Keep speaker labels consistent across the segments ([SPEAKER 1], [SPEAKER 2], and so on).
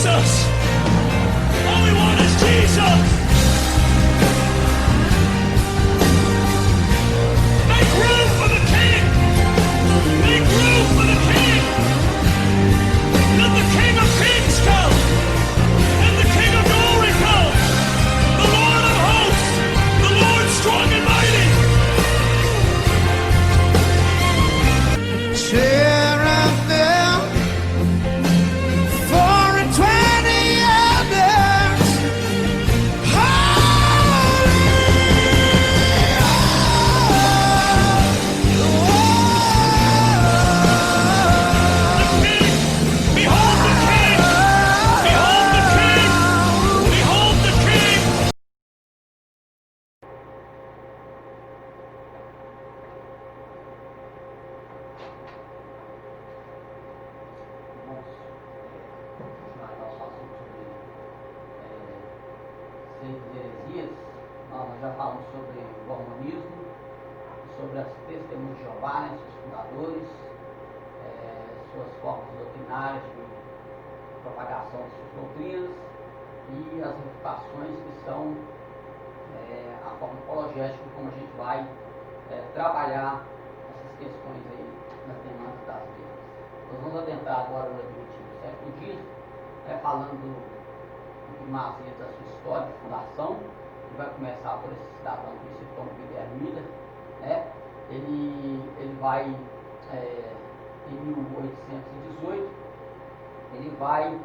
[SPEAKER 1] Jesus. All we want is Jesus. Make room for the King. Make room for the King. Let the King of Kings come. Let the King of Glory come. The Lord of hosts. The Lord strong and mighty.
[SPEAKER 2] Cherubim, 4 and 20 elders, holy,
[SPEAKER 1] Behold the King! Behold the King! Behold the King!
[SPEAKER 3] Vamos continuar nosso assunto sobre seis heresias. Nós já falamos sobre o mormonismo, sobre as testemunhas de Jeová, né, seus fundadores, suas formas doutrinárias de propagação de suas doutrinas e as refutações que são a forma apologética como a gente vai trabalhar essas questões aí nas demandas das leis. Nós vamos adentrar agora no Adventismo do século X, falando de primazia da sua história de fundação, que vai começar por esse cidadão que se chama Guilherme Miller, né? Ele vai, em 1818, ele vai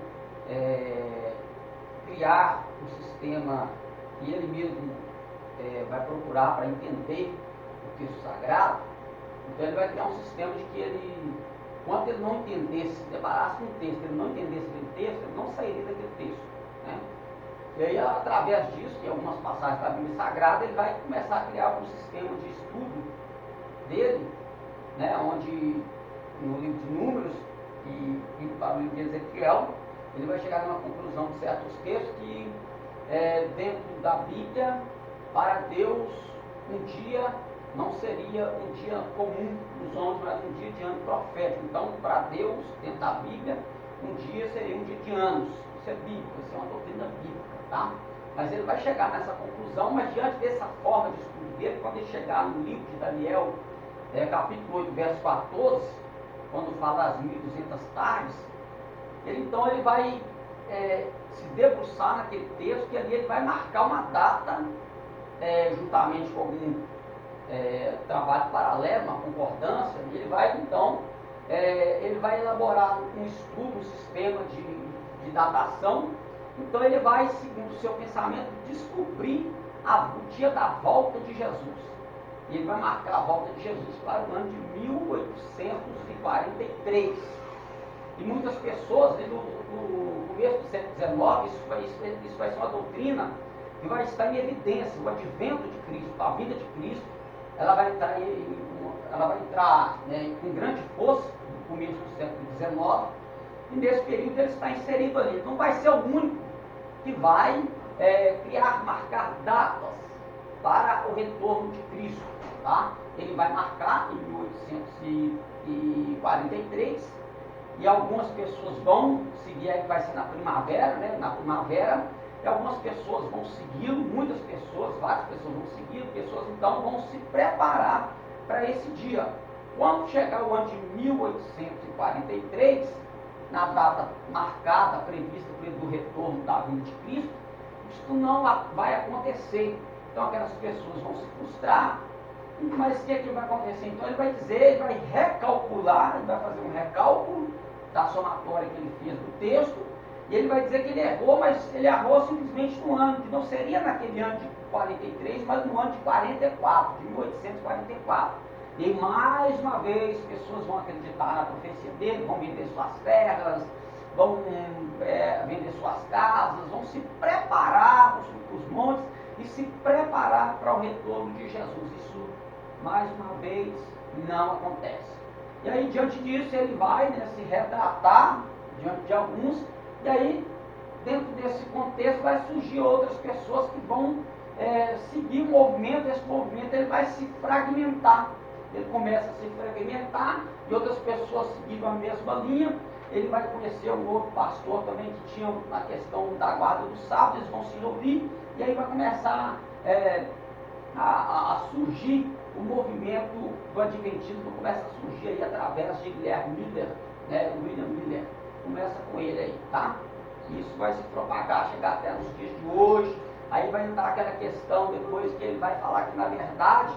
[SPEAKER 3] criar um sistema que ele mesmo vai procurar para entender o texto sagrado. Então ele vai criar um sistema de que ele, enquanto ele não entendesse, se deparasse com um texto, ele não entendesse aquele texto, ele não sairia daquele texto, né? E aí, através disso, em algumas passagens da Bíblia Sagrada, ele vai começar a criar um sistema de estudo dele, né? Onde, no livro de Números e para o livro de Ezequiel, ele vai chegar numa conclusão de certos textos que, dentro da Bíblia, para Deus, um dia não seria um dia comum dos homens, mas um dia de ano profético. Então, para Deus, dentro da Bíblia, um dia seria um dia de anos. Isso é bíblico, isso é uma doutrina bíblica, tá? Mas ele vai chegar nessa conclusão, mas diante dessa forma de estudo dele, quando ele chegar no livro de Daniel, capítulo 8, verso 14, quando fala das 1200 tardes, ele vai se debruçar naquele texto, e ali ele vai marcar uma data, juntamente com algum trabalho paralelo, uma concordância, e ele vai então, ele vai elaborar um estudo, um sistema de datação. Então ele vai, segundo o seu pensamento, descobrir o dia da volta de Jesus. E ele vai marcar a volta de Jesus para o ano de 1843. E muitas pessoas, no começo do século XIX, isso vai ser uma doutrina que vai estar em evidência. O advento de Cristo, a vinda de Cristo, ela vai entrar com grande força no começo do século XIX, e nesse período ele está inserido ali. Não vai ser o único que vai marcar datas para o retorno de Cristo, tá? Ele vai marcar em 1843, e algumas pessoas vão seguir, que vai ser na primavera, né? Na primavera, e algumas pessoas vão segui-lo, muitas pessoas, várias pessoas vão segui-lo, pessoas então vão se preparar para esse dia. Quando chegar o ano de 1843, na data marcada, prevista do retorno da vinda de Cristo, isso não vai acontecer. Então aquelas pessoas vão se frustrar. Mas o que é que vai acontecer? Então ele vai dizer, ele vai recalcular, ele vai fazer um recálculo da somatória que ele fez do texto, e ele vai dizer que ele errou, mas ele errou simplesmente no ano, que não seria naquele ano de 43, mas no ano de 44, de 1844. E mais uma vez, pessoas vão acreditar na profecia dele, vão vender suas terras, vão vender suas casas, vão se preparar para os montes e se preparar para o retorno de Jesus. Isso, mais uma vez, não acontece. E aí, diante disso, ele vai se retratar diante de alguns, e aí, dentro desse contexto, vai surgir outras pessoas que vão seguir o movimento. Esse movimento ele vai se fragmentar. ele começa a se fragmentar e outras pessoas seguindo a mesma linha. Ele vai conhecer um outro pastor também que tinha a questão da guarda do sábado, eles vão se reunir e aí vai começar a surgir o movimento do adventismo, começa a surgir aí através de Guilherme Miller, né, William Miller, começa com ele aí, tá? Isso vai se propagar, chegar até nos dias de hoje. Aí vai entrar aquela questão depois que ele vai falar que, na verdade,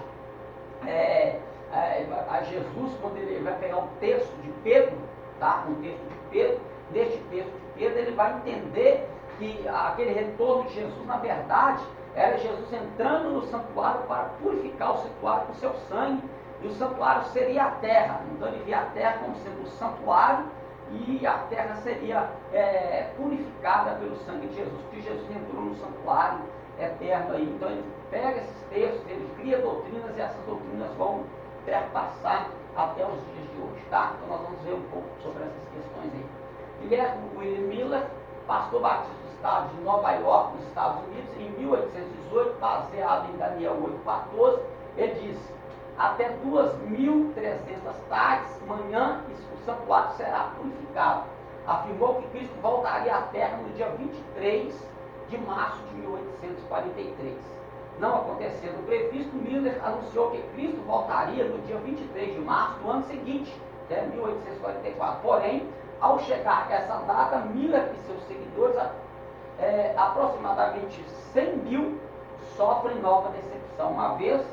[SPEAKER 3] a Jesus, quando ele vai pegar um texto de Pedro, tá? Um texto de Pedro, neste texto de Pedro, ele vai entender que aquele retorno de Jesus, na verdade, era Jesus entrando no santuário para purificar o santuário com seu sangue, e o santuário seria a terra. Então ele via a terra como sendo o santuário, e a terra seria purificada pelo sangue de Jesus, porque Jesus entrou no santuário eterno aí. Então ele pega esses textos, ele cria doutrinas, e essas doutrinas vão perpassar até os dias de hoje, tá? Então nós vamos ver um pouco sobre essas questões aí. Guilherme William Miller, pastor batista do estado de Nova York, nos Estados Unidos, em 1818, baseado em Daniel 8,14, ele diz: até 2.300 tardes, manhã, o santuário será purificado. Afirmou que Cristo voltaria à terra no dia 23 de março de 1843. Não acontecendo o previsto, Miller anunciou que Cristo voltaria no dia 23 de março do ano seguinte, que é 1844. Porém, ao chegar essa data, Miller e seus seguidores, aproximadamente 100 mil, sofrem nova decepção. Uma vez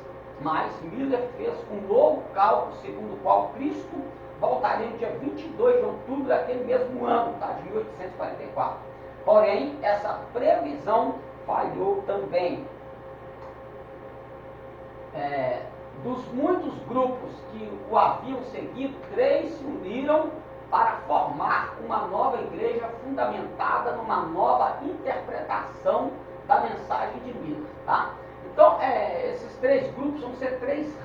[SPEAKER 3] mais, Miller fez um novo cálculo, segundo o qual Cristo voltaria no dia 22 de outubro daquele mesmo ano, tá, de 1844. Porém, essa previsão falhou também. Dos muitos grupos que o haviam seguido, 3 se uniram para formar uma nova igreja fundamentada numa nova interpretação da mensagem de Miller, tá? Então, esses 3 grupos vão ser 3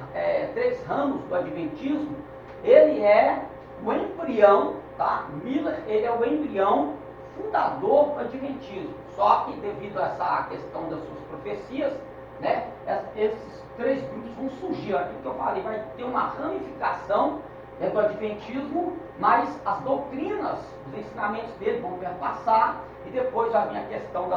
[SPEAKER 3] ramos do adventismo. Ele é o embrião, tá? Miller, ele é o embrião fundador do adventismo. Só que devido a essa questão das suas profecias, né, esses 3 grupos vão surgir. Aqui que eu falei, vai ter uma ramificação do adventismo, mas as doutrinas, os ensinamentos dele vão perpassar, e depois vai vir a questão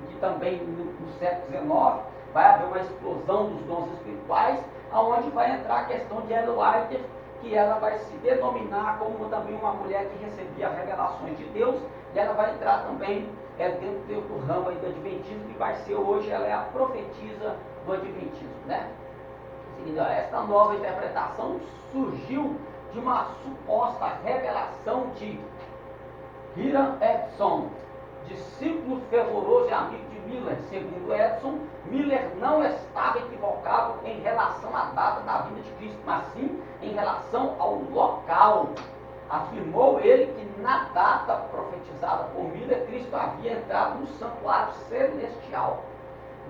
[SPEAKER 3] que também no século XIX vai haver uma explosão dos dons espirituais, aonde vai entrar a questão de Ellen White, que ela vai se denominar como também uma mulher que recebia revelações de Deus, e ela vai entrar também dentro do ramo aí do adventismo, que vai ser hoje, ela é a profetisa do adventismo, né? Esta nova interpretação surgiu de uma suposta revelação de Hiram Edson, discípulo fervoroso e amigo de Miller. Segundo Edson, Miller não estava equivocado em relação à data da vinda de Cristo, mas sim em relação ao local. Afirmou ele que na data profetizada por Miller, Cristo havia entrado no santuário celestial.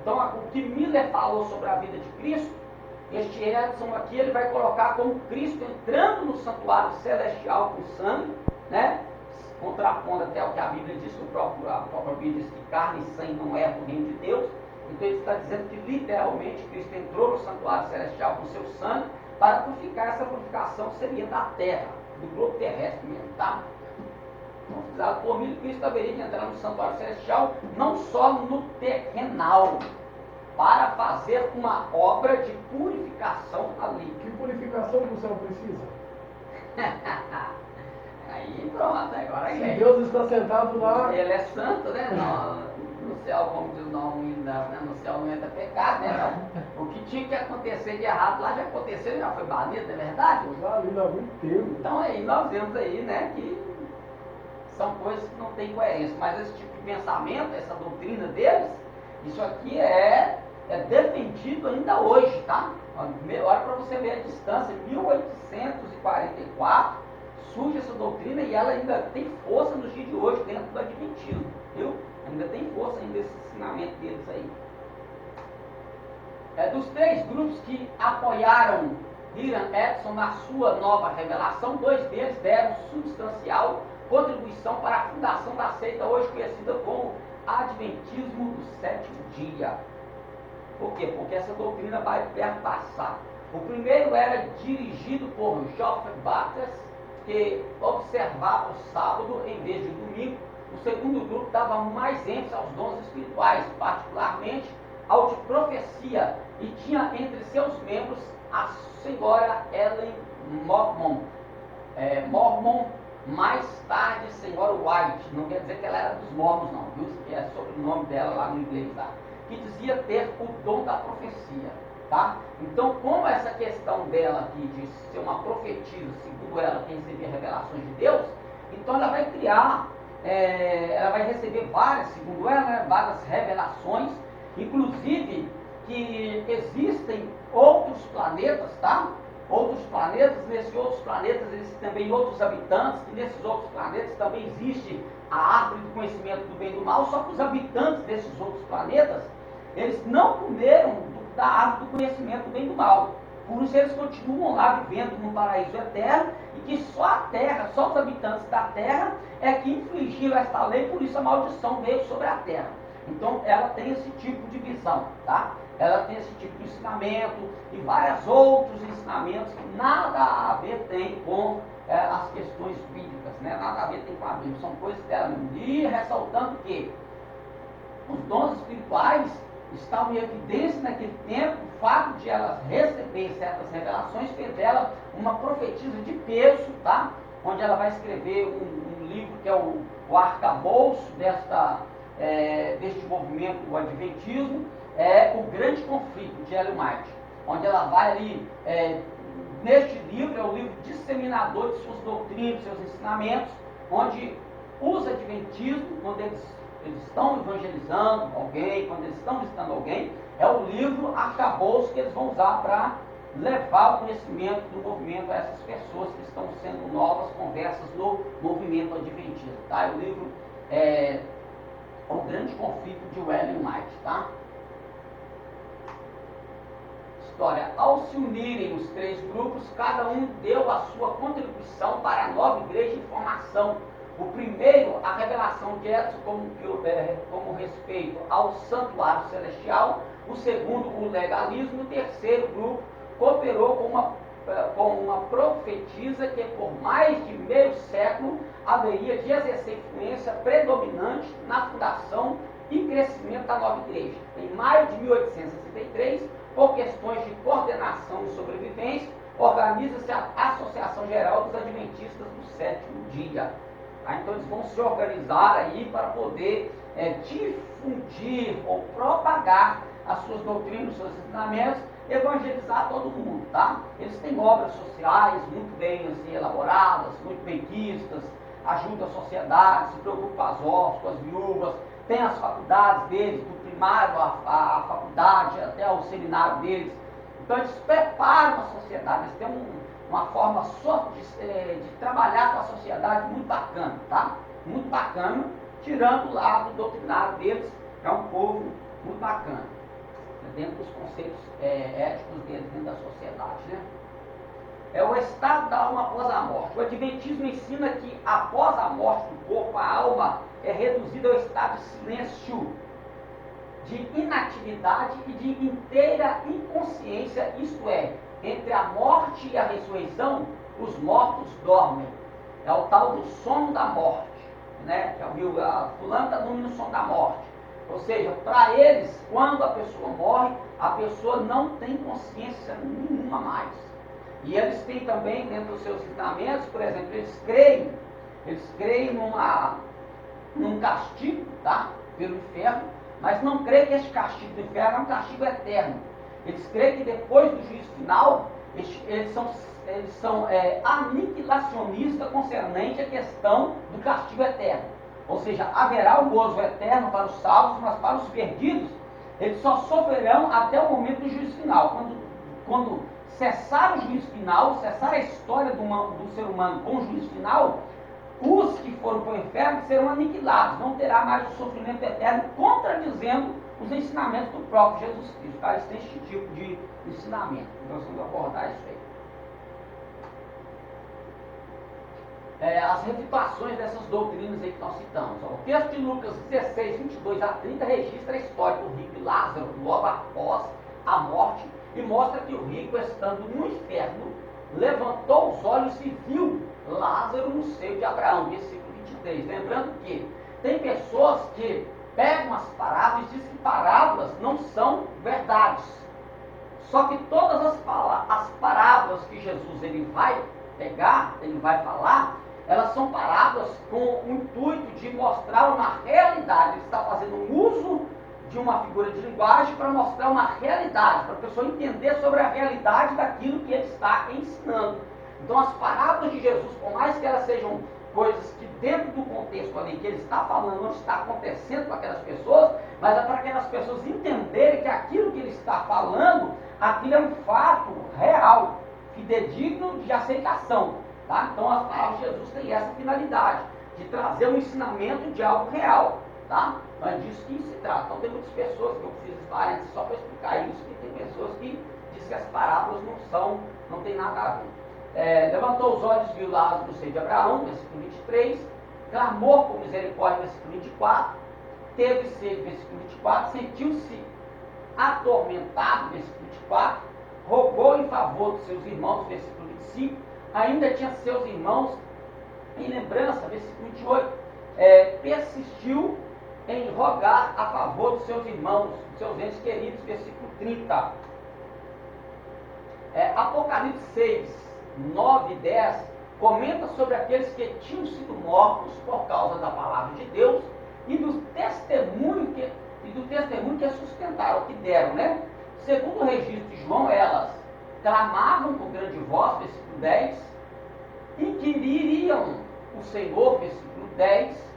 [SPEAKER 3] Então, o que Miller falou sobre a vida de Cristo, este Edson aqui, ele vai colocar como Cristo entrando no santuário celestial com sangue, né? Contrapondo até o que a Bíblia diz, que a própria Bíblia diz que carne e sangue não é do reino de Deus. Então ele está dizendo que literalmente Cristo entrou no santuário celestial com seu sangue para purificar. Essa purificação seria da terra, do globo terrestre mesmo, tá? Então, por mim, Cristo haveria de entrar no santuário celestial, não só no terrenal, para fazer uma obra de purificação ali.
[SPEAKER 4] Que purificação que o céu precisa?
[SPEAKER 3] Aí pronto, agora
[SPEAKER 4] Se
[SPEAKER 3] é.
[SPEAKER 4] Deus está sentado lá,
[SPEAKER 3] Ele é santo, né? No céu, como diz, no céu não entra pecado, né? Não. O que tinha que acontecer de errado lá já aconteceu, já foi banido, não é verdade?
[SPEAKER 4] lá ali dá muito tempo.
[SPEAKER 3] Então aí nós vemos aí, né, que são coisas que não têm coerência, mas esse tipo de pensamento, essa doutrina deles, isso aqui é defendido ainda hoje, tá? Olha para você ver a distância, 1844 surge essa doutrina e ela ainda tem força nos dias de hoje dentro do adventismo, viu? Ainda tem força ainda esse ensinamento deles aí. Dos 3 grupos que apoiaram Hiram Edson na sua nova revelação, 2 deles deram substancial contribuição para a fundação da seita hoje conhecida como Adventismo do Sétimo Dia. Por quê? Porque essa doutrina vai perpassar. O primeiro era dirigido por Geoffrey Baptist, que observava o sábado em vez de domingo. O segundo grupo dava mais ênfase aos dons espirituais, particularmente ao de profecia, e tinha entre seus membros a senhora Ellen Mormon, mais tarde senhora White, não quer dizer que ela era dos Mormons não, viu? É sobre o nome dela lá no inglês, tá? Que dizia ter o dom da profecia, tá? Então, como essa questão dela aqui de ser uma profetisa, segundo ela, que recebia revelações de Deus, então ela vai criar, ela vai receber várias, segundo ela, né, várias revelações, inclusive que existem outros planetas, tá? Outros planetas, nesses outros planetas existem também outros habitantes, e nesses outros planetas também existe a árvore do conhecimento do bem e do mal, só que os habitantes desses outros planetas, eles não comeram da árvore do conhecimento do bem e do mal. Por isso eles continuam lá vivendo num paraíso eterno, e que só a Terra, só os habitantes da Terra é que infligiram esta lei, por isso a maldição veio sobre a Terra. Então ela tem esse tipo de visão, tá? Ela tem esse tipo de ensinamento e vários outros ensinamentos que nada a ver tem com as questões bíblicas, né? Nada a ver tem com a Bíblia, são coisas dela mesmo. E ressaltando que os dons espirituais estavam em evidência naquele tempo, o fato de elas receber certas revelações fez dela uma profetisa de peso, tá? Onde ela vai escrever um livro que é o arcabouço deste movimento, o Adventismo, o Grande Conflito, de Ellen White, onde ela vai ali, neste livro, é o livro disseminador de suas doutrinas, seus ensinamentos, onde os adventistas, quando eles estão evangelizando alguém, quando eles estão visitando alguém, é o livro arcabouço que eles vão usar para levar o conhecimento do movimento a essas pessoas que estão sendo novas conversas no movimento adventista, tá? O livro O Grande Conflito de Ellen White, tá? História. Ao se unirem os três grupos, cada um deu a sua contribuição para a nova igreja em formação. O primeiro, a revelação de Edson como respeito ao santuário celestial. O segundo, o legalismo. O terceiro grupo cooperou com uma profetisa que por mais de meio século haveria de exercer influência predominante na fundação e crescimento da nova igreja. Em maio de 1863, por questões de coordenação e sobrevivência, organiza-se a Associação Geral dos Adventistas do Sétimo Dia. Tá? Então eles vão se organizar aí para poder difundir ou propagar as suas doutrinas, os seus ensinamentos, evangelizar todo mundo, tá? Eles têm obras sociais muito bem assim, elaboradas, muito bem quistas, ajudam a sociedade, se preocupam com as órfãs, com as viúvas, tem as faculdades deles, do primário à faculdade, até o seminário deles. Então eles preparam a sociedade, eles têm uma forma de trabalhar com a sociedade muito bacana, tá? Muito bacana, tirando o lado doutrinário deles, é um povo muito bacana, dentro dos conceitos éticos deles, dentro da sociedade, né? É o estado da alma após a morte. O Adventismo ensina que após a morte do corpo, a alma é reduzida ao estado de silêncio, de inatividade e de inteira inconsciência, isto é, entre a morte e a ressurreição, os mortos dormem. É o tal do sono da morte, né? Já viu, fulano está dormindo no sono da morte. Ou seja, para eles, quando a pessoa morre, a pessoa não tem consciência nenhuma mais. E eles têm também, dentro dos seus ensinamentos, por exemplo, eles creem num castigo, tá? Pelo inferno, mas não creem que esse castigo do inferno é um castigo eterno. Eles creem que depois do juízo final, eles são aniquilacionistas concernente à questão do castigo eterno. Ou seja, haverá o gozo eterno para os salvos, mas para os perdidos, eles só sofrerão até o momento do juízo final. Quando cessar o juízo final, cessar a história do ser humano com o juízo final, os que foram para o inferno serão aniquilados, não terá mais o sofrimento eterno, contradizendo os ensinamentos do próprio Jesus Cristo. Tá? Eles têm esse tipo de ensinamento. Nós vamos abordar isso aí. As refutações dessas doutrinas aí que nós citamos. Ó. O texto de Lucas 16, 22 a 30 registra a história do rico Lázaro logo após a morte e mostra que o rico, estando no inferno, levantou os olhos e viu Lázaro no seio de Abraão, versículo 23. Lembrando que tem pessoas que pegam as parábolas e dizem que parábolas não são verdades. Só que todas as parábolas que Jesus ele vai pegar, ele vai falar, elas são parábolas com o intuito de mostrar uma realidade. Ele está fazendo um uso de uma figura de linguagem para mostrar uma realidade, para a pessoa entender sobre a realidade daquilo que ele está ensinando. Então as parábolas de Jesus, por mais que elas sejam coisas que dentro do contexto ali que ele está falando, não está acontecendo com aquelas pessoas, mas é para aquelas pessoas entenderem que aquilo que ele está falando, aquilo é um fato real, fidedigno de aceitação. Tá? Então as palavras de Jesus têm essa finalidade, de trazer um ensinamento de algo real. Tá? Então é disso que se trata. Então tem muitas pessoas, que eu fiz esse parênteses só para explicar isso, que tem pessoas que dizem que as parábolas não tem nada a ver. Levantou os olhos, viu Lázaro no seio de Abraão, versículo 23, clamou por misericórdia, versículo 24, teve sede, versículo 24, sentiu-se atormentado, versículo 24, rogou em favor dos seus irmãos, versículo 25, ainda tinha seus irmãos em lembrança, versículo 28, persistiu em rogar a favor dos seus irmãos, dos seus entes queridos, versículo 30. Apocalipse 6, 9 e 10 comenta sobre aqueles que tinham sido mortos por causa da palavra de Deus e do testemunho que sustentaram, que deram, né? Segundo o registro de João, elas clamavam com grande voz, versículo 10, inquiririam o Senhor, versículo 10,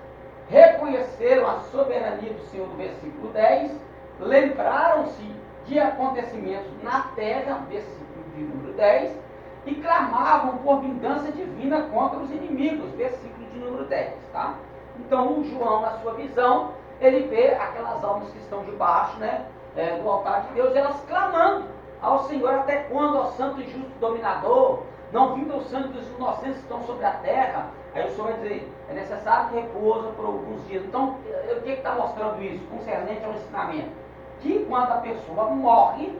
[SPEAKER 3] reconheceram a soberania do Senhor, do versículo 10, lembraram-se de acontecimentos na terra, versículo de número 10, e clamavam por vingança divina contra os inimigos, versículo de número 10. Tá? Então, o João, na sua visão, ele vê aquelas almas que estão debaixo, né, do altar de Deus, elas clamando ao Senhor: até quando, ó santo e justo dominador, não vinga o sangue dos inocentes que estão sobre a terra? Aí o Senhor vai dizer: é necessário que repousa por alguns dias. Então, o que está mostrando isso? Concernente ao ensinamento. Que quando a pessoa morre,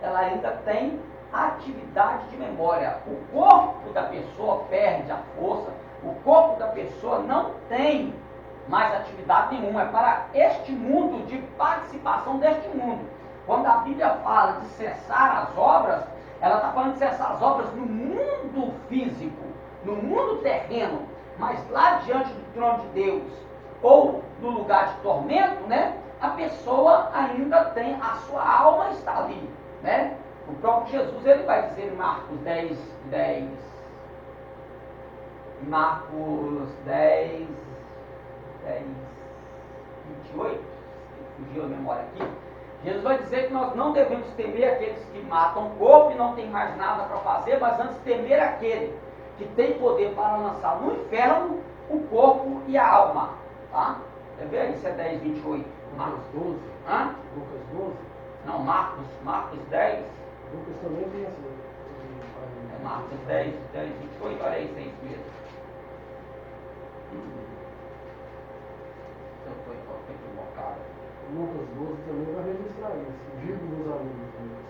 [SPEAKER 3] ela ainda tem atividade de memória. O corpo da pessoa perde a força, o corpo da pessoa não tem mais atividade nenhuma. É para este mundo, de participação deste mundo. Quando a Bíblia fala de cessar as obras, ela está falando de cessar as obras no mundo físico, no mundo terreno, mas lá diante do trono de Deus, ou no lugar de tormento, né, a pessoa ainda tem, a sua alma está ali, né? O próprio Jesus, ele vai dizer em Marcos 10, 28, fugiu a memória aqui, Jesus vai dizer que nós não devemos temer aqueles que matam o corpo e não tem mais nada para fazer, mas antes temer aquele que tem poder para lançar no inferno o corpo e a alma. Tá? Quer ver? Isso é 10, 28.
[SPEAKER 4] Lucas 12.
[SPEAKER 3] Hã?
[SPEAKER 4] Lucas 12.
[SPEAKER 3] Não, Marcos 10.
[SPEAKER 4] Lucas também tem assim.
[SPEAKER 3] Marcos 10, 28, olha isso, é isso mesmo. Eu estou equivocado.
[SPEAKER 4] Lucas 12 também vai registrar isso. Digo meus amigos meus,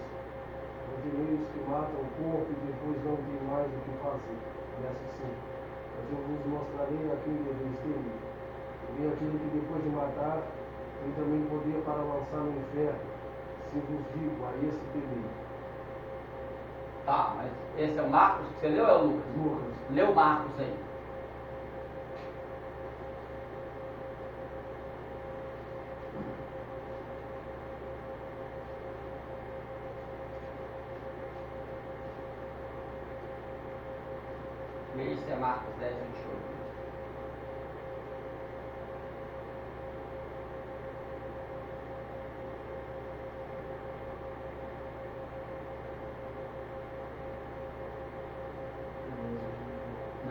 [SPEAKER 4] não temeis que matam o corpo e depois não tem mais o que fazer. Verso 5. Mas eu vos mostrarei a quem deveis temer. Também aquele que depois de matar tem também poder para lançar no inferno. Se vos digo, a esse temei.
[SPEAKER 3] Tá, mas esse é o Marcos que você leu ou é o Lucas?
[SPEAKER 4] Lucas.
[SPEAKER 3] Leu o Marcos aí. Esse é Marcos 10, 28.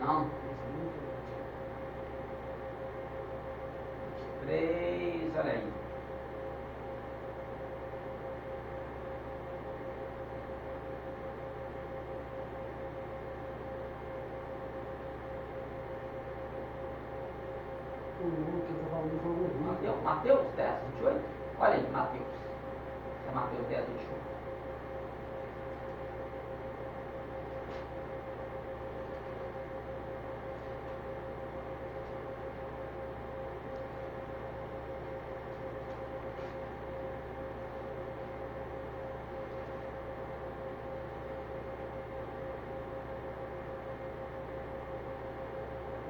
[SPEAKER 3] Não. 23, olha aí. Mateus 10, 28? Olha aí, Mateus. É Mateus 10, 28.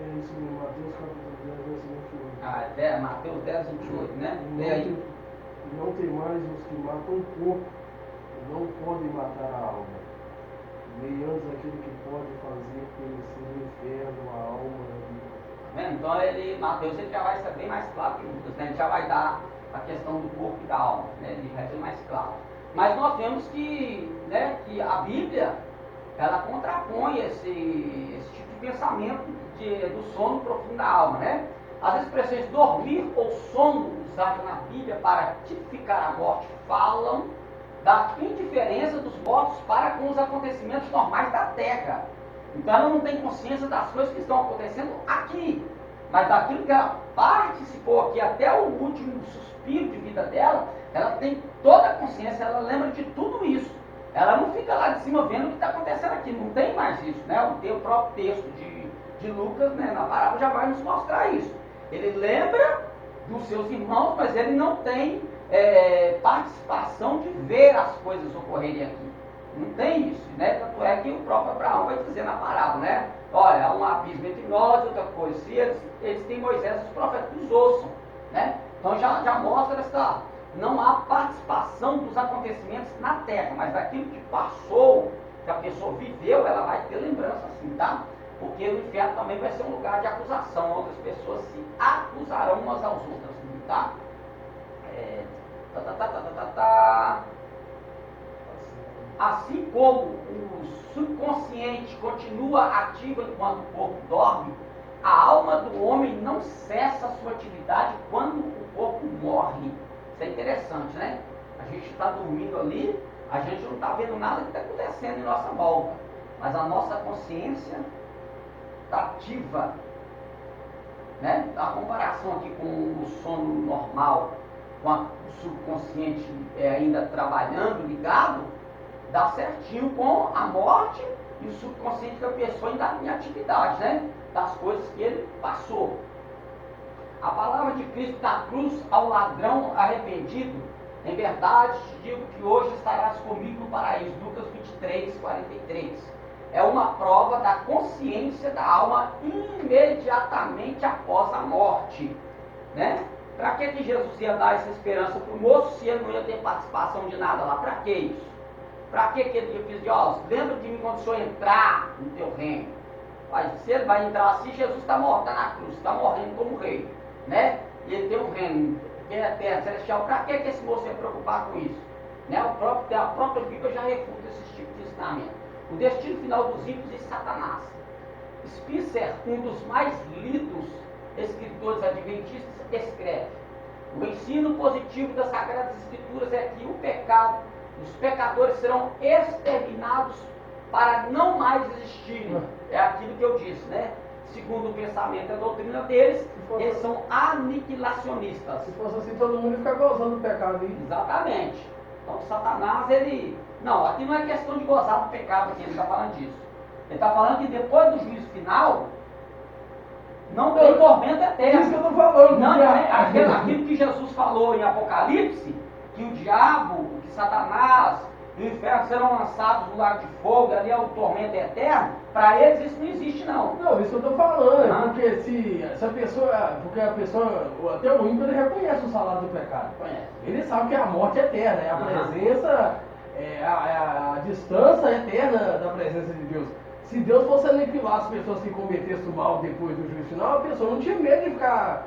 [SPEAKER 4] É isso mesmo, Mateus capítulo 10, versículo 28.
[SPEAKER 3] Mateus 10, 28, né?
[SPEAKER 4] E
[SPEAKER 3] Lê aí.
[SPEAKER 4] não tem mais os que matam o corpo, e não podem matar a alma. Nem antes aquele que pode fazer perecer no inferno a alma da vida.
[SPEAKER 3] Tá vendo? Então Mateus ele já vai ser bem mais claro que Lucas, né? Ele já vai dar a questão do corpo e da alma, né? Ele vai ser mais claro. Mas nós vemos que, né, que a Bíblia, ela contrapõe esse tipo de pensamento do sono profundo da alma, né? As expressões dormir ou sono usadas na Bíblia para tipificar a morte falam da indiferença dos mortos para com os acontecimentos normais da terra. Então ela não tem consciência das coisas que estão acontecendo aqui, mas daquilo que ela participou aqui até o último suspiro de vida dela, ela tem toda a consciência, ela lembra de tudo isso. Ela não fica lá de cima vendo o que está acontecendo aqui, não tem mais isso, né? O próprio texto de Lucas, né, na parábola já vai nos mostrar isso. Ele lembra dos seus irmãos, mas ele não tem participação de ver as coisas ocorrerem aqui. Não tem isso, né? Tanto é que o próprio Abraão vai dizer na parábola, né? Olha, há um abismo entre nós e outra coisa. Se eles têm Moisés, os profetas os ouçam, né? Então já mostra essa... Não há participação dos acontecimentos na terra, mas daquilo que passou, que a pessoa viveu, ela vai ter lembrança assim, tá? Porque o inferno também vai ser um lugar de acusação, onde as pessoas se acusarão umas às outras, tá? Assim como o subconsciente continua ativo enquanto o corpo dorme, a alma do homem não cessa a sua atividade quando o corpo morre. Isso é interessante, né? A gente está dormindo ali, a gente não está vendo nada que está acontecendo em nossa volta, mas a nossa consciência está ativa, né? A comparação aqui com o sono normal, com o subconsciente ainda trabalhando, ligado, dá certinho com a morte e o subconsciente da pessoa ainda em atividade, né? Das coisas que ele passou. A palavra de Cristo na cruz ao ladrão arrependido: em verdade te digo que hoje estarás comigo no paraíso. Lucas 23, 43. É uma prova da consciência da alma imediatamente após a morte, né? Para que Jesus ia dar essa esperança para o moço se ele não ia ter participação de nada lá? Para que isso? Para que ele ia dizer, ó, lembra de mim quando o senhor entrar no teu reino? Mas se ele vai entrar assim, Jesus está morto, está na cruz, está morrendo como rei, né? E ele tem um reino, que é a terra celestial. Para que esse moço ia preocupar com isso? Né? A própria Bíblia já refuta esse tipo de ensinamento. O destino final dos ímpios e Satanás. Spitzer, um dos mais lidos escritores adventistas, escreve: o ensino positivo das Sagradas Escrituras é que os pecadores serão exterminados para não mais existirem. É aquilo que eu disse, né? Segundo o pensamento e a doutrina deles, eles são aniquilacionistas.
[SPEAKER 4] Se fosse assim, todo mundo ia ficar gozando do pecado aí.
[SPEAKER 3] Exatamente. Então Satanás, ele... Não, aqui não é questão de gozar do pecado, aqui ele está falando disso. Ele está falando que depois do juízo final, não tem tormento eterno.
[SPEAKER 4] Isso que eu estou falando.
[SPEAKER 3] Não, aquilo que Jesus falou em Apocalipse, que o diabo, que Satanás e o inferno serão lançados no lago de fogo, ali é o tormento eterno, para eles isso não existe não.
[SPEAKER 4] Não, isso que eu estou falando, porque se a pessoa, até o ímpio ele reconhece o salário do pecado.
[SPEAKER 3] Conhece.
[SPEAKER 4] Ele sabe que a morte é eterna, é a presença, a distância eterna da presença de Deus. Se Deus fosse aniquilar as pessoas que cometessem o mal depois do juízo final, a pessoa não tinha medo de ficar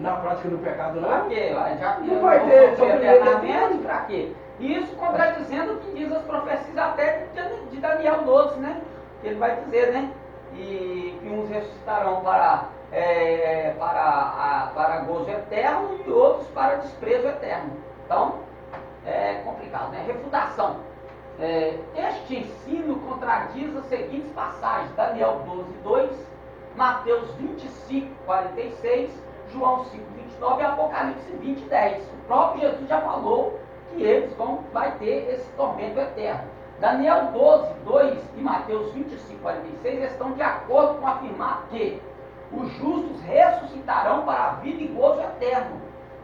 [SPEAKER 4] na prática do pecado, não.
[SPEAKER 3] Pra quê? Já
[SPEAKER 4] Não vai ter
[SPEAKER 3] eternamente, pra quê? Isso contradizendo o que diz as profecias até de Daniel 12, né? Que ele vai dizer, né? E que uns ressuscitarão para gozo eterno e outros para desprezo eterno. Então, é complicado, né? Refutação. Este ensino contradiz as seguintes passagens: Daniel 12, 2, Mateus 25, 46, João 5, 29 e Apocalipse 20, 10. O próprio Jesus já falou que eles vai ter esse tormento eterno. Daniel 12, 2 e Mateus 25, 46 estão de acordo com afirmar que os justos ressuscitarão para a vida e gozo eterno,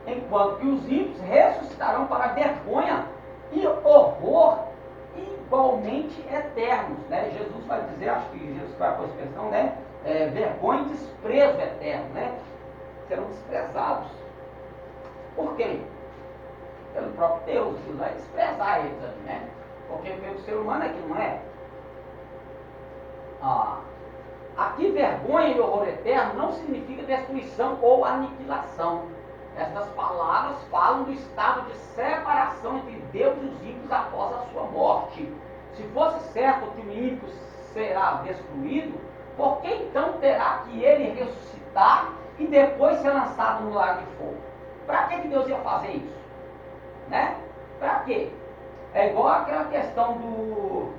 [SPEAKER 3] enquanto que os ímpios ressuscitarão para a vergonha e horror igualmente eternos, né? Jesus vai dizer, acho que Jesus vai pôr essa questão, né? vergonha e desprezo eterno, né? Serão desprezados. Por quê? Pelo próprio Deus, que vai desprezar eles ali, né? Porque pelo ser humano é que não é. Aqui vergonha e horror eterno não significa destruição ou aniquilação. Estas palavras falam do estado de separação entre Deus e os ímpios após a sua morte. Se fosse certo que o ímpio será destruído, por que então terá que ele ressuscitar e depois ser lançado no lago de fogo? Para que Deus ia fazer isso? Né? Para quê? É igual aquela questão do...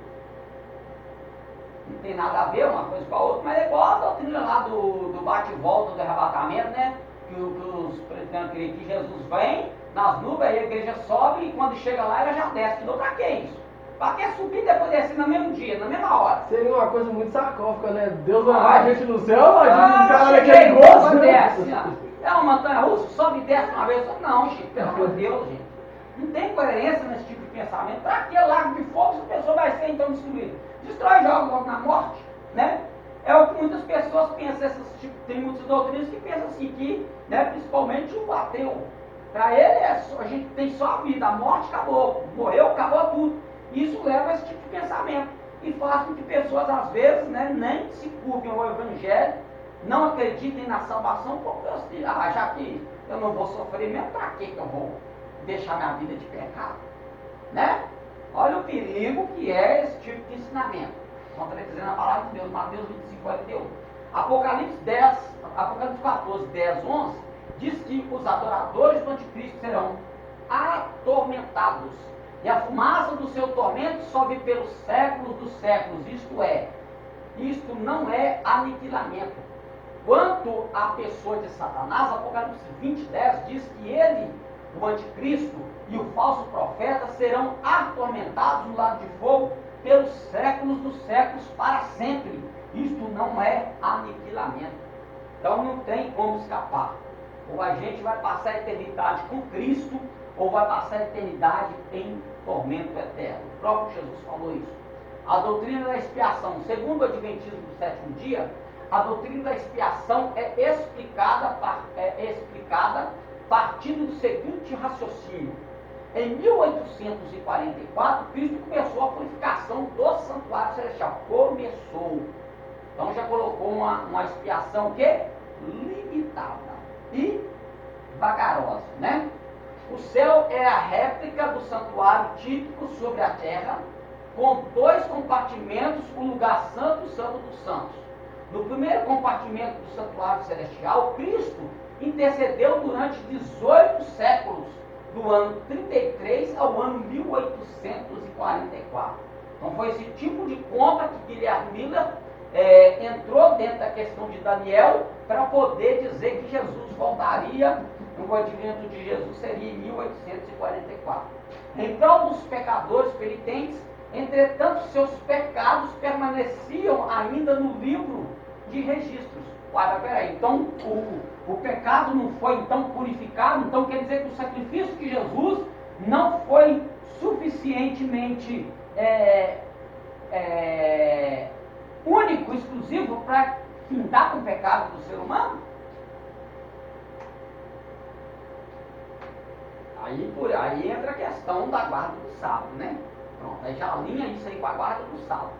[SPEAKER 3] Não tem nada a ver uma coisa com a outra, mas é igual a doutrina lá do bate-volta, do arrebatamento, né? Que os pretendiam crer que Jesus vem nas nuvens, aí a igreja sobe e quando chega lá ela já desce. Então pra que isso? Pra que subir e depois descer no mesmo dia, na mesma hora?
[SPEAKER 4] Seria uma coisa muito sarcófica, né? Deus vai levar a gente no céu, a gente ficar
[SPEAKER 3] cheguei,
[SPEAKER 4] naquele gosto,
[SPEAKER 3] desce.
[SPEAKER 4] né?
[SPEAKER 3] É uma montanha russa, sobe e desce uma vez. Não, gente, pelo amor de Deus, gente. Não tem coerência nesse tipo de pensamento. Pra que lago de fogo se a pessoa vai ser então destruída? Destrói, joga logo na morte, né? É o que muitas pessoas pensam, tem muitas doutrinas que pensam assim, que, né, principalmente o ateu, para ele a gente tem só a vida, a morte acabou, morreu, acabou tudo. Isso leva a esse tipo de pensamento e faz com que pessoas às vezes, né, nem se curvem ao evangelho, não acreditem na salvação, porque assim, já que eu não vou sofrer mesmo, para que eu vou deixar minha vida de pecado, né? Olha o perigo que é esse tipo de ensinamento. Contradizendo a palavra de Deus, Mateus 25, 41. Apocalipse 14, 10, 11, diz que os adoradores do anticristo serão atormentados, e a fumaça do seu tormento sobe pelos séculos dos séculos, isto não é aniquilamento. Quanto à pessoa de Satanás, Apocalipse 20, 10 diz que ele, o anticristo e o falso profeta serão atormentados no lago de fogo pelos séculos dos séculos para sempre. Isto não é aniquilamento. Então não tem como escapar. Ou a gente vai passar a eternidade com Cristo, ou vai passar a eternidade em tormento eterno. O próprio Jesus falou isso. A doutrina da expiação, segundo o Adventismo do sétimo dia, a doutrina da expiação é explicada partindo do seguinte raciocínio. Em 1844, Cristo começou a purificação do santuário celestial. Começou. Então já colocou uma expiação que limitada e vagarosa, né? O céu é a réplica do santuário típico sobre a terra, com 2 compartimentos, o lugar santo e o santo dos santos. No primeiro compartimento do santuário celestial, Cristo intercedeu durante 18 séculos, do ano 33 ao ano 1844. Então foi esse tipo de conta que Guilherme Miller entrou dentro da questão de Daniel para poder dizer que Jesus voltaria, o advento de Jesus seria em 1844. Em prol dos pecadores penitentes, entretanto seus pecados permaneciam ainda no livro de registros. Olha, peraí, então o pecado não foi então purificado, então quer dizer que o sacrifício de Jesus não foi suficientemente único, exclusivo para findar com o pecado do ser humano? Aí entra a questão da guarda do sábado, né? Pronto, aí já alinha isso aí com a guarda do sábado.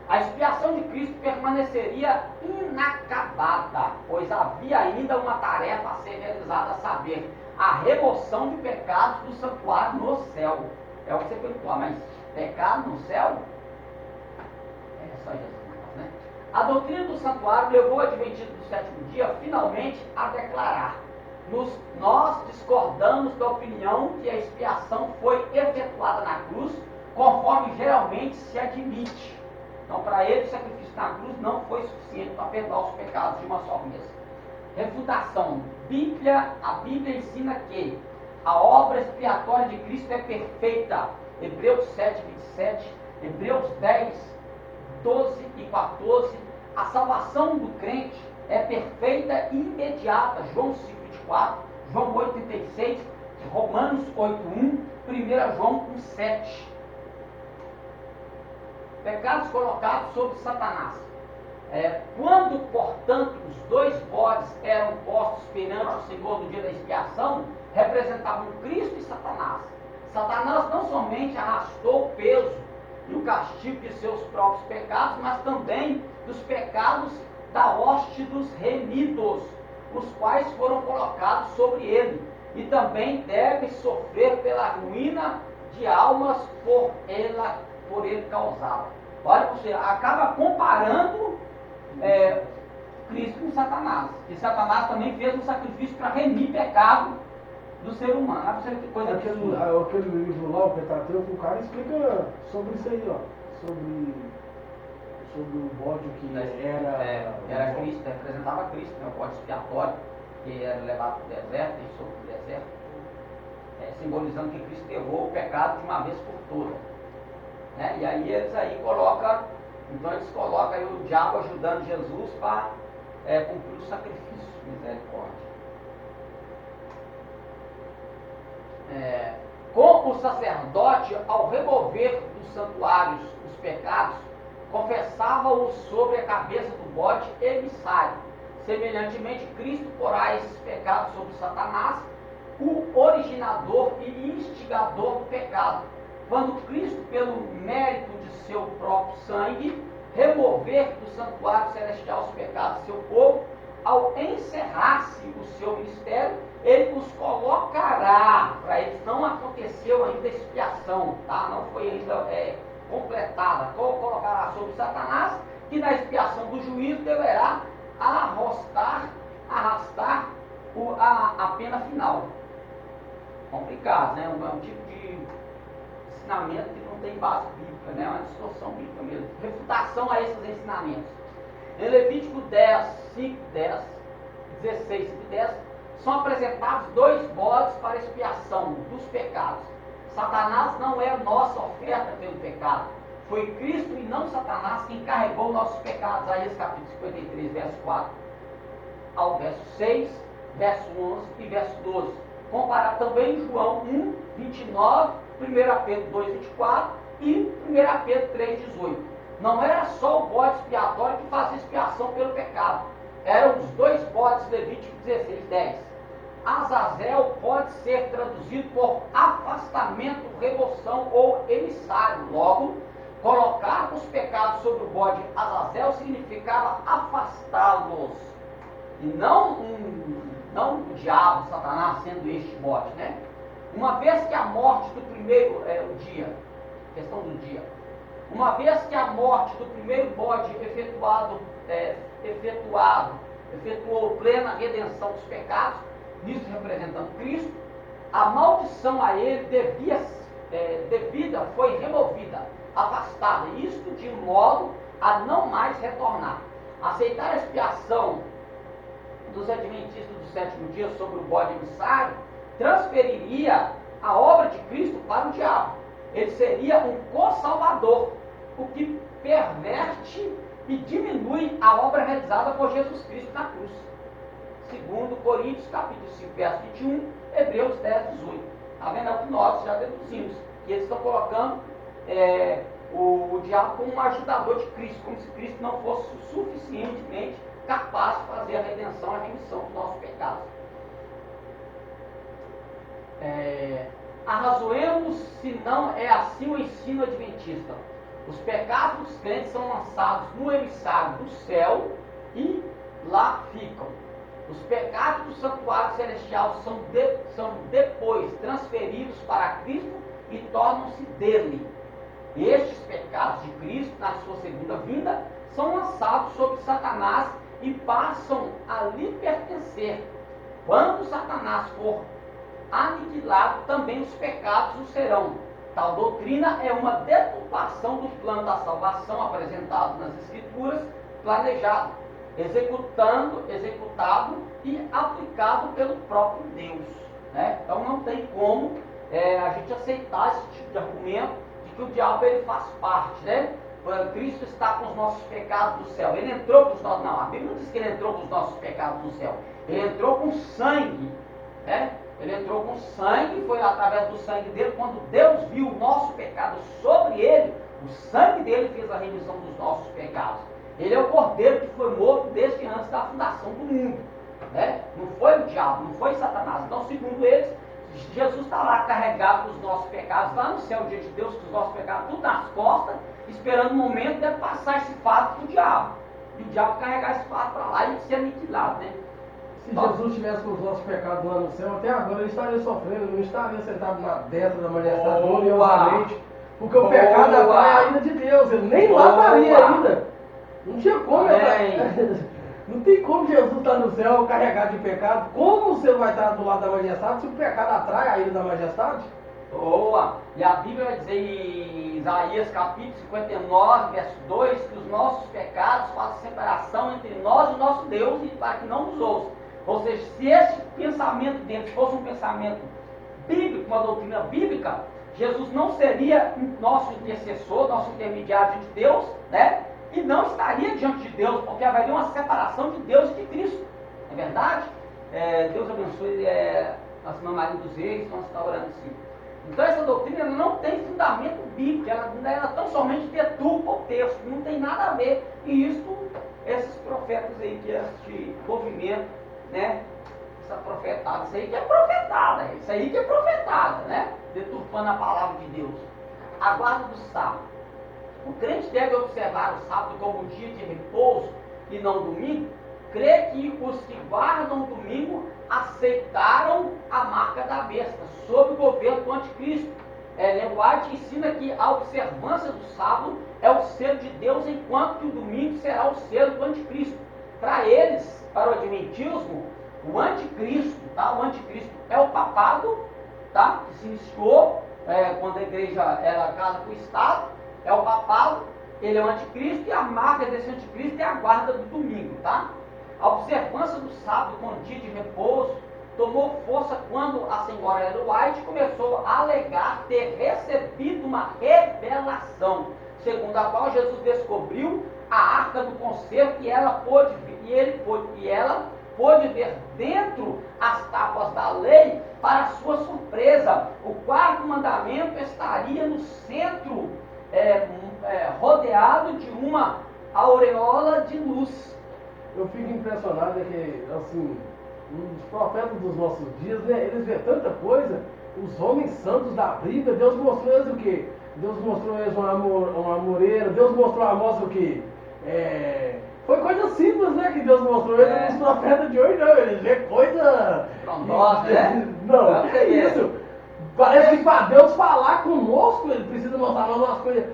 [SPEAKER 3] A expiação de Cristo permaneceria inacabada, pois havia ainda uma tarefa a ser realizada, a saber, a remoção de pecados do santuário no céu. É o que você perguntou, mas pecado no céu? É só Jesus, né? A doutrina do santuário levou o adventista do sétimo dia finalmente a declarar: nós discordamos da opinião que a expiação foi efetuada na cruz, conforme geralmente se admite. Então, para ele, o sacrifício na cruz não foi suficiente para perdoar os pecados de uma só vez. Refutação. A Bíblia ensina que a obra expiatória de Cristo é perfeita. Hebreus 7, 27, Hebreus 10, 12 e 14. A salvação do crente é perfeita e imediata. João 5, 24, João 8, 36, Romanos 8, 1, 1 João 1, 7. Pecados colocados sobre Satanás. Quando, portanto, os 2 bodes eram postos perante o Senhor no dia da expiação, representavam Cristo e Satanás. Satanás não somente arrastou o peso e o castigo de seus próprios pecados, mas também dos pecados da hoste dos remidos, os quais foram colocados sobre ele, e também deve sofrer pela ruína de almas por ele causada. Olha, você acaba comparando Cristo com Satanás. E Satanás também fez um sacrifício para remir pecado do ser humano. Olha você que coisa absurda.
[SPEAKER 4] Aquele livro lá, o Pentateuco, o cara explica sobre isso aí, ó. Sobre o bode que
[SPEAKER 3] era Cristo, representava Cristo, né? O bode expiatório, que era levado para o deserto e sobre o deserto, simbolizando que Cristo levou o pecado de uma vez por todas. Né? E aí eles colocam aí o diabo ajudando Jesus para cumprir o sacrifício, misericórdia. Com o sacerdote, ao remover dos santuários os pecados, confessava-os sobre a cabeça do bode emissário. Semelhantemente, Cristo porá esses pecados sobre Satanás, o originador e instigador do pecado. Quando Cristo, pelo mérito de seu próprio sangue, remover do santuário celestial os pecados do seu povo, ao encerrar-se o seu ministério, ele os colocará. Para eles não aconteceu ainda expiação, tá? Não foi ainda completada. Colocará sobre Satanás, que na expiação do juízo deverá arrastar a pena final. Complicado, né? É um tipo de ensinamento que não tem base bíblica, né? É uma distorção bíblica mesmo. Refutação a esses ensinamentos. Em Levítico 10, 5, 10, 16, 5 e 10, são apresentados 2 bodes para expiação dos pecados. Satanás não é a nossa oferta pelo pecado. Foi Cristo e não Satanás quem carregou nossos pecados. Aí, capítulo 53, verso 4 ao verso 6, verso 11 e verso 12. Comparar também João 1, 29, 1 Pedro 2, 24 e 1 Pedro 3, 18. Não era só o bode expiatório que fazia expiação pelo pecado. Eram os 2 bodes, Levítico 16, 10. Azazel pode ser traduzido por afastamento, remoção ou emissário. Logo, colocar os pecados sobre o bode Azazel significava afastá-los. E não o diabo, Satanás, sendo este bode, né? Uma vez que a morte do primeiro questão do dia. Uma vez que a morte do primeiro bode efetuou plena redenção dos pecados, nisso representando Cristo, a maldição a ele devida foi removida, afastada, isto de modo a não mais retornar. Aceitar a expiação dos adventistas do 7º dia sobre o bode emissário transferiria a obra de Cristo para o diabo. Ele seria um co-salvador, o que perverte e diminui a obra realizada por Jesus Cristo na cruz. Segundo Coríntios, capítulo 5, verso 21, Hebreus 10, 18. Está vendo? É o que nós já deduzimos, que eles estão colocando o diabo como um ajudador de Cristo, como se Cristo não fosse suficientemente capaz de fazer a redenção, a remissão dos nossos pecados. Arrazoemos se não é assim o ensino adventista. Os pecados dos crentes são lançados no emissário do céu e lá ficam. Os pecados do santuário celestial são depois transferidos para Cristo e tornam-se dele. Estes pecados de Cristo, na sua segunda vinda, são lançados sobre Satanás e passam a lhe pertencer. Quando Satanás for aniquilado, também os pecados o serão. Tal doutrina é uma deturpação do plano da salvação apresentado nas Escrituras, planejado, executado e aplicado pelo próprio Deus. Né? Então não tem como a gente aceitar esse tipo de argumento de que o diabo ele faz parte, né? Cristo está com os nossos pecados do céu. Ele entrou com os nossos... Não, a Bíblia não diz que ele entrou com os nossos pecados do céu. Ele entrou com sangue, né? Ele entrou com sangue, foi através do sangue dele. Quando Deus viu o nosso pecado sobre ele, o sangue dele fez a remissão dos nossos pecados. Ele é o cordeiro que foi morto desde antes da fundação do mundo. Né? Não foi o diabo, não foi Satanás. Então, segundo eles, Jesus está lá carregado dos nossos pecados, lá no céu diante de Deus, com os nossos pecados tudo nas costas, esperando o momento de passar esse fardo para o diabo. E o diabo carregar esse fardo para lá e ser aniquilado. Né?
[SPEAKER 4] Se Jesus tivesse com os nossos pecados lá no céu, até agora ele estaria sofrendo, não estaria sentado na destra da majestade gloriosamente, porque o pecado atrai a ira de Deus, ele nem lá estaria ainda. Não tinha como, não tem como Jesus estar no céu carregado de pecado. Como você vai estar do lado da majestade se o pecado atrai a ira da majestade?
[SPEAKER 3] Boa! E a Bíblia vai dizer em Isaías capítulo 59, verso 2, que os nossos pecados fazem separação entre nós e o nosso Deus, e para que não nos ouça. Ou seja, se esse pensamento deles fosse um pensamento bíblico, uma doutrina bíblica, Jesus não seria nosso intercessor, nosso intermediário de Deus, né? E não estaria diante de Deus, porque haveria uma separação de Deus e de Cristo. Não é verdade? Deus abençoe a Senhora Maria dos Reis, nós estamos orando assim. Então essa doutrina não tem fundamento bíblico, ela tão somente deturpa o texto, não tem nada a ver. E isso, esses profetas aí, que este movimento, né? Essa profetada, isso aí que é profetada, né? Deturpando a palavra de Deus. A guarda do sábado. O crente deve observar o sábado como dia de repouso e não domingo. Crê que os que guardam o domingo aceitaram a marca da besta, sob o governo do anticristo. Ellen White ensina que a observância do sábado é o selo de Deus, enquanto que o domingo será o selo do anticristo. Para eles, para o adventismo, o anticristo, tá? O anticristo é o papado, tá? Que se iniciou quando a igreja era casa com o Estado. É o papado, ele é o anticristo, e a marca desse anticristo é a guarda do domingo, tá? A observância do sábado como dia de repouso tomou força quando a senhora Ellen White começou a alegar ter recebido uma revelação, segundo a qual Jesus descobriu a arca do concerto e ela pôde ver dentro as tábuas da lei. Para sua surpresa, o quarto mandamento estaria no centro, rodeado de uma aureola de luz.
[SPEAKER 4] Eu fico impressionado que, assim, os profetas dos nossos dias, né, eles vêem tanta coisa. Os homens santos da Bíblia, Deus mostrou eles o quê? Deus mostrou eles uma amoreira, Deus mostrou a moça o quê? Foi coisa simples, né, que Deus mostrou eles. Os profetas de hoje não, eles vêem coisa...
[SPEAKER 3] Frondosa, né?
[SPEAKER 4] Não, é isso. Parece que para Deus falar conosco, ele precisa mostrar umas coisas.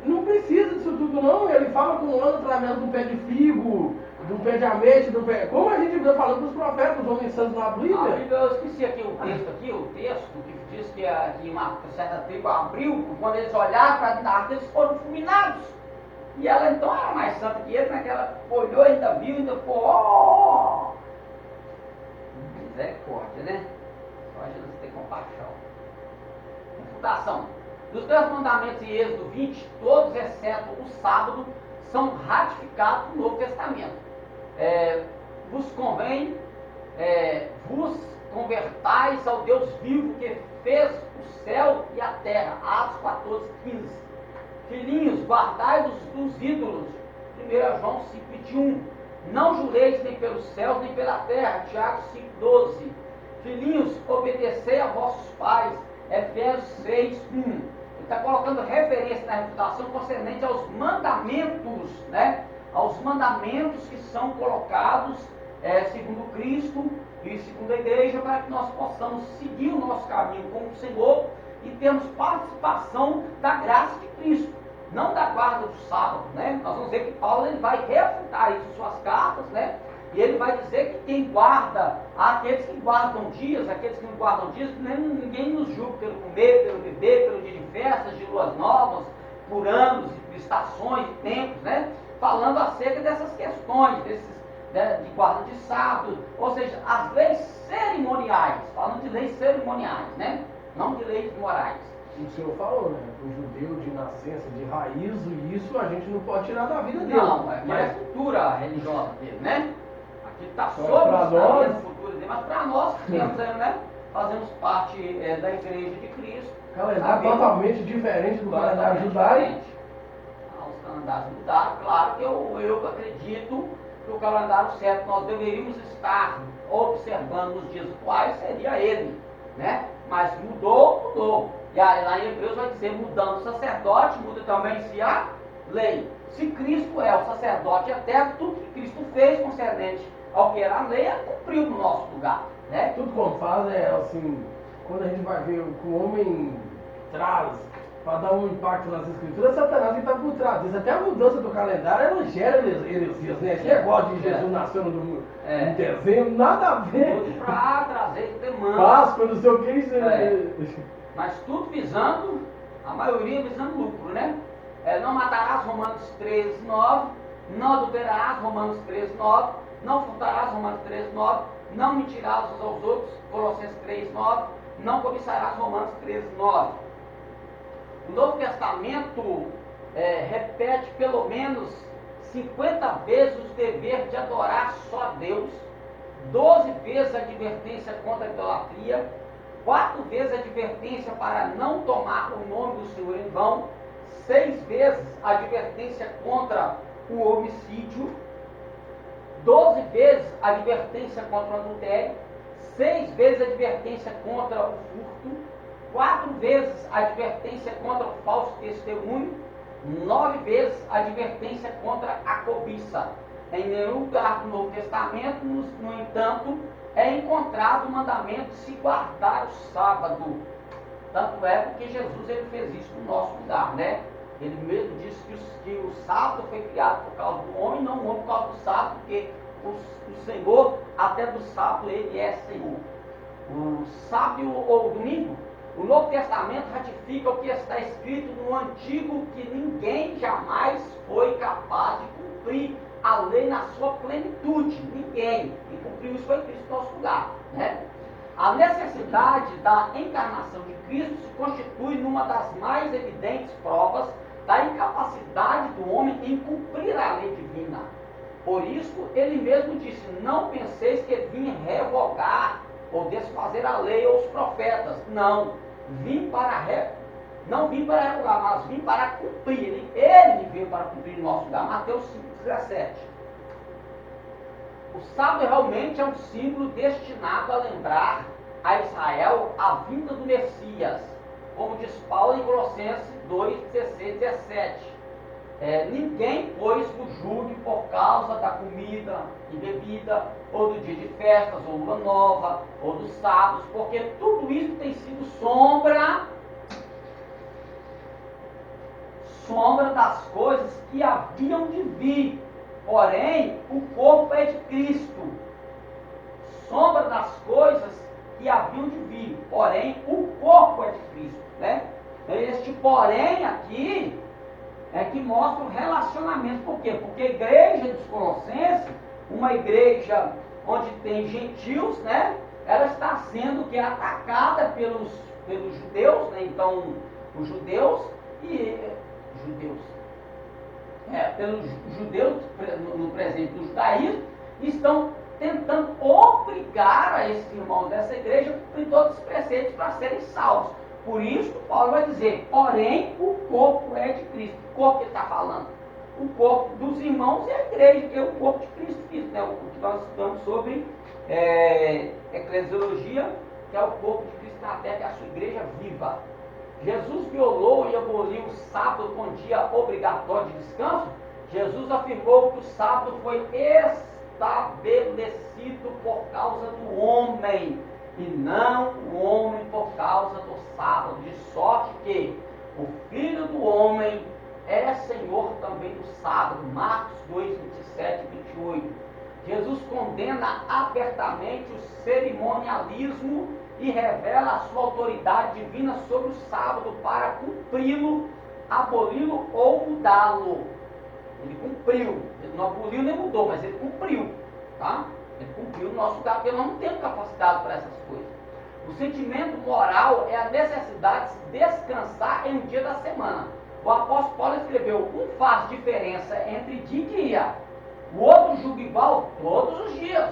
[SPEAKER 4] Não precisa disso tudo não, ele fala com o ano através de um pé de figo, de um pé de ameixa, de um pé... Como a gente viu falando dos profetas, os homens santos na Bíblia.
[SPEAKER 3] A Bíblia, eu esqueci aqui o texto que diz que uma certa tribo abriu, quando eles olharam para dentro da arca, eles foram fulminados. E ela então era mais santa que ele, naquela olhou, ainda viu, ainda ficou, misericórdia, né? Só Jesus tem compaixão. Fundação. Dos 10 mandamentos em Êxodo 20, todos, exceto o sábado, são ratificados no Novo Testamento. Vos convém, vos convertais ao Deus vivo que fez o céu e a terra. Atos 14, 15. Filhinhos, guardai-vos dos ídolos. 1 João 5:21. Não jureis nem pelos céus nem pela terra. Tiago 5:12. Filhinhos, obedecei a vossos pais. Efésios 6:1. Ele está colocando referência na refutação concernente aos mandamentos, né? Aos mandamentos que são colocados segundo Cristo e segundo a igreja, para que nós possamos seguir o nosso caminho com o Senhor e termos participação da graça de Cristo, não da guarda do sábado, né? Nós vamos ver que Paulo ele vai refutar isso em suas cartas, né? E ele vai dizer que quem guarda, aqueles que guardam dias, aqueles que não guardam dias, ninguém nos julga pelo comer, pelo beber, pelo dia de festas, de luas novas, por anos, estações, tempos, né? Falando acerca dessas questões, de guarda de sábado, ou seja, as leis cerimoniais, falando de leis cerimoniais, né? Não de leis morais.
[SPEAKER 4] O senhor falou, né? O judeu de nascença, de raiz, e isso a gente não pode tirar da vida dele.
[SPEAKER 3] Não, é a cultura religiosa dele, né? Aqui está sobre
[SPEAKER 4] nós,
[SPEAKER 3] a cultura dele, mas para nós que temos, né? Fazemos parte da igreja de Cristo.
[SPEAKER 4] Calendário totalmente diferente do calendário judaico.
[SPEAKER 3] Os calendários mudaram. Claro que eu acredito que o calendário certo nós deveríamos estar observando nos dias atuais seria ele, né? Mas mudou. E aí, lá em Hebreus vai dizer, mudando o sacerdote, muda também-se a lei. Se Cristo é o sacerdote eterno, tudo que Cristo fez concernente ao que era a lei, ele cumpriu no nosso lugar, né?
[SPEAKER 4] Tudo quanto faz é assim, quando a gente vai ver o que o homem traz para dar um impacto nas escrituras, Satanás está por trás disso. Até a mudança do calendário, ela gera heresias, né? Esse negócio de Jesus nasceu em dezembro, nada a ver.
[SPEAKER 3] Tudo para trazer demanda.
[SPEAKER 4] Páscoa, não sei o que isso.
[SPEAKER 3] Mas tudo visando, a maioria visando lucro, né? Não matarás, Romanos 13, 9. Não adulterarás, Romanos 13, 9. Não furtarás, Romanos 13, 9. Não mentirás uns aos outros, Colossenses 3, 9. Não cobiçarás, Romanos 13, 9. O Novo Testamento repete pelo menos 50 vezes o dever de adorar só a Deus, 12 vezes a advertência contra a idolatria, 4 vezes a advertência para não tomar o nome do Senhor em vão, 6 vezes a advertência contra o homicídio, 12 vezes a advertência contra o adultério, 6 vezes a advertência contra o furto, 4 vezes a advertência contra o falso testemunho, 9 vezes a advertência contra a cobiça. Em nenhum lugar do Novo Testamento, no entanto, é encontrado o mandamento de se guardar o sábado. Tanto é porque Jesus ele fez isso no nosso lugar, né? Ele mesmo disse que o sábado foi criado por causa do homem, não o homem por causa do sábado, porque o Senhor, até do sábado, ele é Senhor. O sábado ou o domingo, o Novo Testamento ratifica o que está escrito no Antigo, que ninguém jamais foi capaz de cumprir a lei na sua plenitude. Ninguém. Quem cumpriu isso foi Cristo no nosso lugar, né? A necessidade da encarnação de Cristo se constitui numa das mais evidentes provas da incapacidade do homem em cumprir a lei divina. Por isso, ele mesmo disse, não penseis que vim revogar ou desfazer a lei ou os profetas. Não, não vim para revogar, mas vim para cumprir. Ele veio para cumprir no nosso lugar. Mateus 5,17. O sábado realmente é um símbolo destinado a lembrar a Israel a vinda do Messias, como diz Paulo em Colossenses 2:16, 17. Ninguém, pois, vos julgue por causa da comida e bebida, ou do dia de festas, ou lua nova, ou dos sábados, porque tudo isso tem sido sombra das coisas que haviam de vir. Porém, o corpo é de Cristo. Sombra das coisas que haviam de vir. Porém, o corpo é de Cristo, né? Este porém aqui é que mostra o relacionamento. Por quê? Porque a igreja dos Colossenses, uma igreja onde tem gentios, né? Ela está sendo atacada pelos judeus, né? Então, os judeus pelos judeus no presente do judaísmo, estão tentando obrigar a esses irmãos dessa igreja a cumprir todos os preceitos para serem salvos. Por isso, Paulo vai dizer, porém, o corpo é de Cristo. O corpo que ele está falando? O corpo dos irmãos é a igreja, que é o corpo de Cristo, né? O que nós estudamos sobre eclesiologia, que é o corpo de Cristo na terra, que é a sua igreja viva. Jesus violou e aboliu o sábado como dia obrigatório de descanso. Jesus afirmou que o sábado foi estabelecido por causa do homem, e não o homem por causa do sábado, de sorte que o Filho do Homem é Senhor também do sábado. Marcos 2, 27 e 28. Jesus condena abertamente o cerimonialismo e revela a sua autoridade divina sobre o sábado para cumpri-lo, aboli-lo ou mudá-lo. Ele cumpriu, ele não aboliu nem mudou, mas ele cumpriu, tá? Ele cumpriu o nosso lugar, porque nós não temos capacidade para essas coisas. O sentimento moral é a necessidade de se descansar em um dia da semana. O apóstolo Paulo escreveu, um faz diferença entre dia e dia, o outro julga igual todos os dias.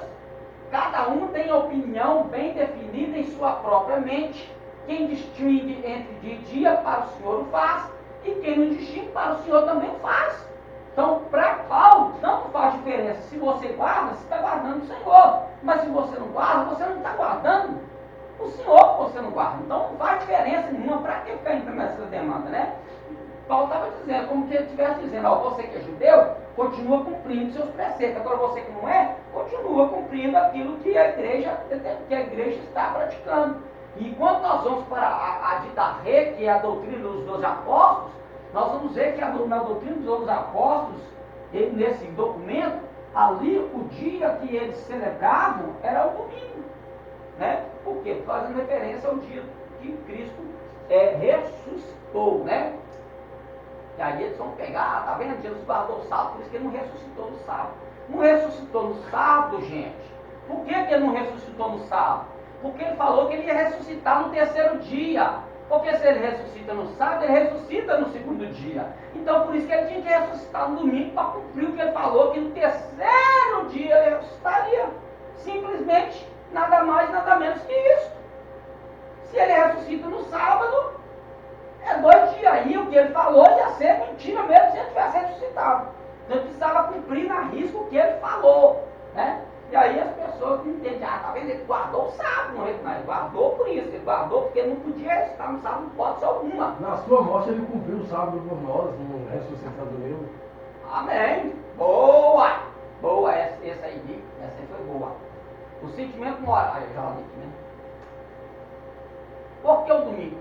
[SPEAKER 3] Cada um tem opinião bem definida em sua própria mente. Quem distingue entre dia e dia, para o Senhor o faz, e quem não distingue para o Senhor também faz. Então, para Paulo, tanto faz diferença se você guarda, você está guardando o Senhor. Mas se você não guarda, você não está guardando o Senhor que você não guarda. Então, não faz diferença nenhuma. Para que ficar entrando nessa demanda, né? Paulo estava dizendo, como que ele estivesse dizendo, ó, você que é judeu, continua cumprindo seus preceitos. Agora, você que não é, continua cumprindo aquilo que a igreja está praticando. E quando nós vamos para a didarrê, que é a doutrina dos 12 apóstolos, nós vamos ver que na doutrina dos 12 apóstolos, nesse documento, ali o dia que eles celebravam era o domingo. Né? Por quê? Fazendo referência ao dia que Cristo ressuscitou, né? E aí eles vão pegar, tá vendo? Jesus guardou o sábado, por isso que ele não ressuscitou no sábado. Não ressuscitou no sábado, gente. Por que ele não ressuscitou no sábado? Porque ele falou que ele ia ressuscitar no terceiro dia. Porque se ele ressuscita no sábado, ele ressuscita no segundo dia. Então por isso que ele tinha que ressuscitar no domingo para cumprir o que ele falou, que no terceiro dia ele ressuscitaria. Simplesmente, nada mais, nada menos que isso. Se ele ressuscita no sábado, é 2 dias. Aí o que ele falou ia ser mentira mesmo se ele tivesse ressuscitado. Então ele precisava cumprir na risca o que ele falou. Né? E aí as pessoas não entendem, tá vendo? Ele guardou o sábado, não, ele guardou por isso, ele guardou porque ele não podia ressuscitar no sábado, não pode ser alguma.
[SPEAKER 4] Na sua morte ele cumpriu o sábado por nós, no ressuscitado dele.
[SPEAKER 3] Amém. Boa! Boa, essa aí foi boa. O sentimento moral, já falei aqui, né? Por que o domingo?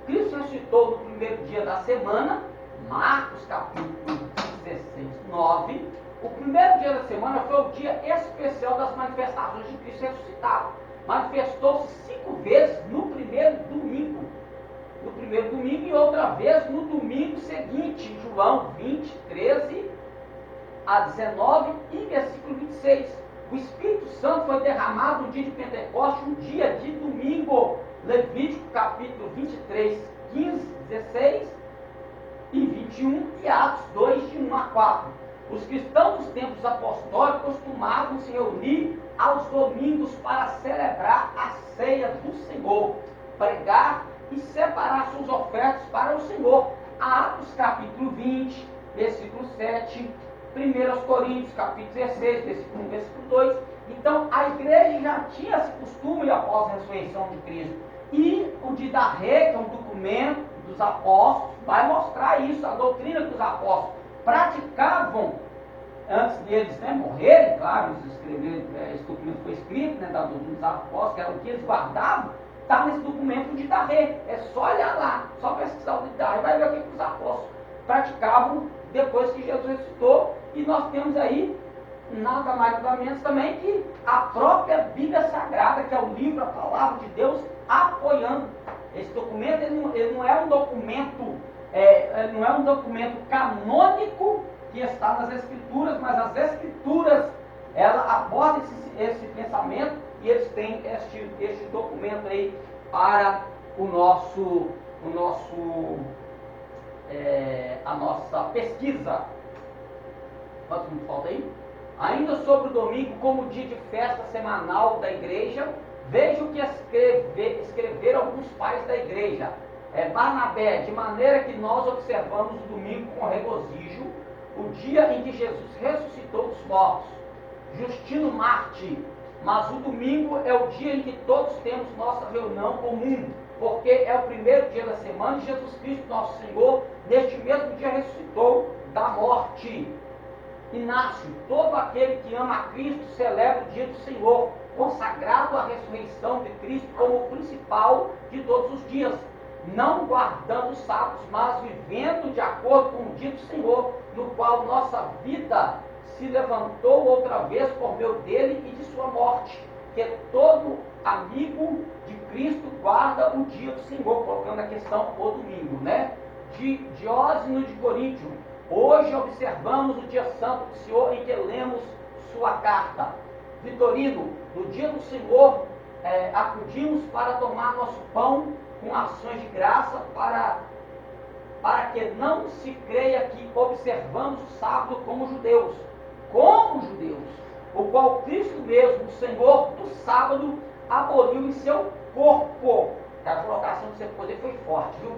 [SPEAKER 3] Cristo ressuscitou no primeiro dia da semana, Marcos capítulo 16, 9. O primeiro dia da semana foi o dia especial das manifestações de Cristo ressuscitado. Manifestou-se 5 vezes no primeiro domingo. No primeiro domingo e outra vez no domingo seguinte, João 20, 13 a 19 e versículo 26. O Espírito Santo foi derramado no dia de Pentecostes, um dia de domingo. Levítico capítulo 23, 15, 16 e 21 e Atos 2, de 1 a 4. Os cristãos dos tempos apostólicos costumavam se reunir aos domingos para celebrar a ceia do Senhor, pregar e separar suas ofertas para o Senhor. Atos capítulo 20, versículo 7, 1 Coríntios capítulo 16, versículo 1, versículo 2. Então a igreja já tinha esse costume após a ressurreição de Cristo. E o didarrê, que é um documento dos apóstolos, vai mostrar isso, a doutrina que os apóstolos praticavam antes deles, né, morrerem. Claro, esse documento foi escrito, né, da doutrina dos apóstolos, que era o que eles guardavam, está nesse documento do didarrê. É só olhar lá, só pesquisar o didarrê, vai ver o que os apóstolos praticavam depois que Jesus ressuscitou. E nós temos aí nada mais nada menos também que a própria Bíblia Sagrada, que é o livro, a palavra de Deus, apoiando. Esse documento ele não é um documento não é um documento canônico que está nas Escrituras, mas as Escrituras ela aborda esse pensamento e eles têm este documento aí para a nossa pesquisa. Quantos minutos falta aí? Ainda sobre o domingo, como dia de festa semanal da igreja, veja o que escreveram alguns pais da igreja. Barnabé, de maneira que nós observamos o domingo com regozijo, o dia em que Jesus ressuscitou dos mortos. Justino Marte, mas o domingo é o dia em que todos temos nossa reunião comum, porque é o primeiro dia da semana e Jesus Cristo, nosso Senhor, neste mesmo dia ressuscitou da morte. Inácio, todo aquele que ama a Cristo celebra o dia do Senhor, consagrado à ressurreição de Cristo como o principal de todos os dias, não guardando os sábados, mas vivendo de acordo com o dia do Senhor, no qual nossa vida se levantou outra vez por meio dele e de sua morte, que todo amigo de Cristo guarda o dia do Senhor, colocando a questão o domingo, né? Diógenes de Coríntio, hoje observamos o dia santo do Senhor em que lemos sua carta. Vitorino, no dia do Senhor acudimos para tomar nosso pão com ações de graça para que não se creia que observamos o sábado como judeus, o qual Cristo mesmo, o Senhor do sábado, aboliu em seu corpo. A colocação que você pôs foi forte, viu?